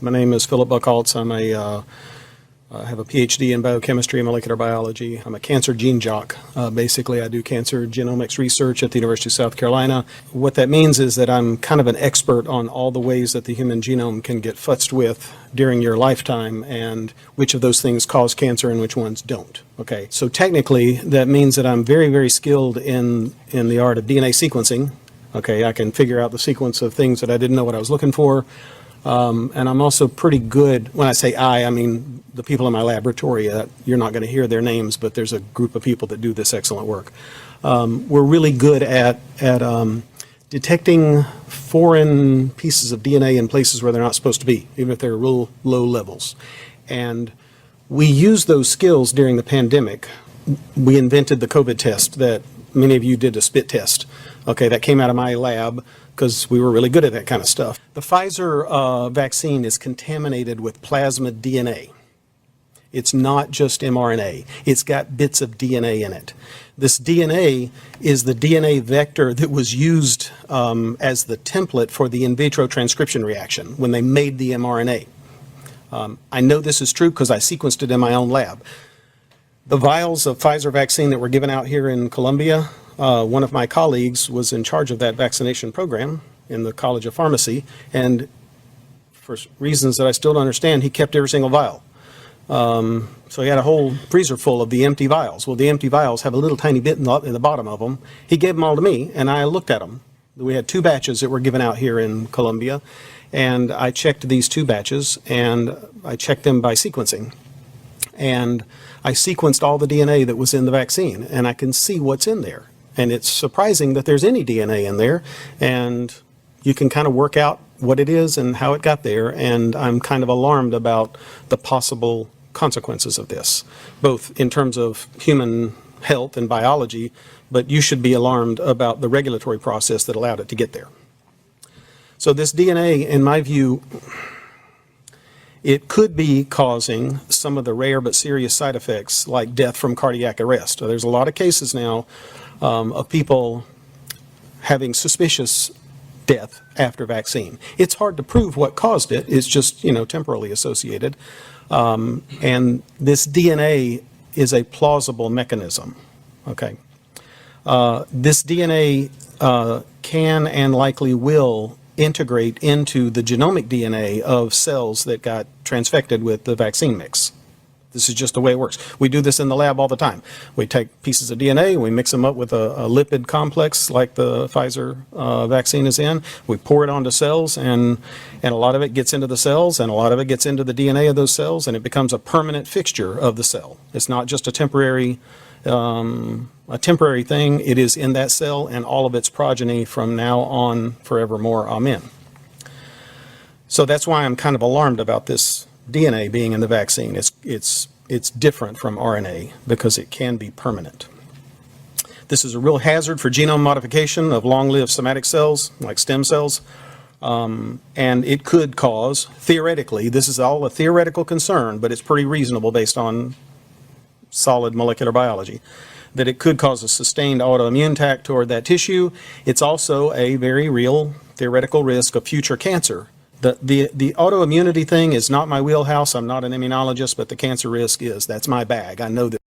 My name is Philip Buchholz. I have a PhD in biochemistry and molecular biology. I'm a cancer gene jock. Basically, I do cancer genomics research at the University of South Carolina. What that means is that I'm kind of an expert on all the ways that the human genome can get futzed with during your lifetime and which of those things cause cancer and which ones don't. Okay, so technically, that means that I'm very, very skilled in the art of DNA sequencing. Okay, I can figure out the sequence of things that I didn't know what I was looking for. And I'm also pretty good, when I say I mean the people in my laboratory. You're not going to hear their names, but there's a group of people that do this excellent work. We're really good at detecting foreign pieces of DNA in places where they're not supposed to be, even if they're real low levels. And we used those skills during the pandemic. We invented the COVID test that many of you did a spit test. Okay, that came out of my lab because we were really good at that kind of stuff. The Pfizer vaccine is contaminated with plasmid DNA. It's not just mRNA. It's got bits of DNA in it. This DNA is the DNA vector that was used as the template for the in vitro transcription reaction when they made the mRNA. I know this is true because I sequenced it in my own lab. The vials of Pfizer vaccine that were given out here in Columbia, one of my colleagues was in charge of that vaccination program in the College of Pharmacy, and for reasons that I still don't understand, he kept every single vial. So he had a whole freezer full of the empty vials. Well, the empty vials have a little tiny bit in the bottom of them. He gave them all to me, and I looked at them. We had 2 batches that were given out here in Columbia, and I checked these 2 batches, and I checked them by sequencing. And I sequenced all the DNA that was in the vaccine, and I can see what's in there. And it's surprising that there's any DNA in there, and you can kind of work out what it is and how it got there, and I'm kind of alarmed about the possible consequences of this, both in terms of human health and biology, but you should be alarmed about the regulatory process that allowed it to get there. So this DNA, in my view, it could be causing some of the rare but serious side effects like death from cardiac arrest. So there's a lot of cases now of people having suspicious death after vaccine. It's hard to prove what caused it. It's just, temporally associated. And this DNA is a plausible mechanism. Okay. This DNA can and likely will integrate into the genomic DNA of cells that got transfected with the vaccine mix. This is just the way it works. We do this in the lab all the time. We take pieces of DNA, we mix them up with a lipid complex like the Pfizer vaccine is in. We pour it onto cells, and a lot of it gets into the cells, and a lot of it gets into the DNA of those cells, and it becomes a permanent fixture of the cell. It's not just a temporary thing. It is in that cell and all of its progeny from now on forevermore. Amen. So that's why I'm kind of alarmed about this DNA being in the vaccine. It's different from RNA because it can be permanent. This is a real hazard for genome modification of long-lived somatic cells like stem cells, and it could cause, theoretically, this is all a theoretical concern, but it's pretty reasonable based on solid molecular biology, that it could cause a sustained autoimmune attack toward that tissue. It's also a very real theoretical risk of future cancer. The autoimmunity thing is not my wheelhouse. I'm not an immunologist, but the cancer risk is. That's my bag. I know that.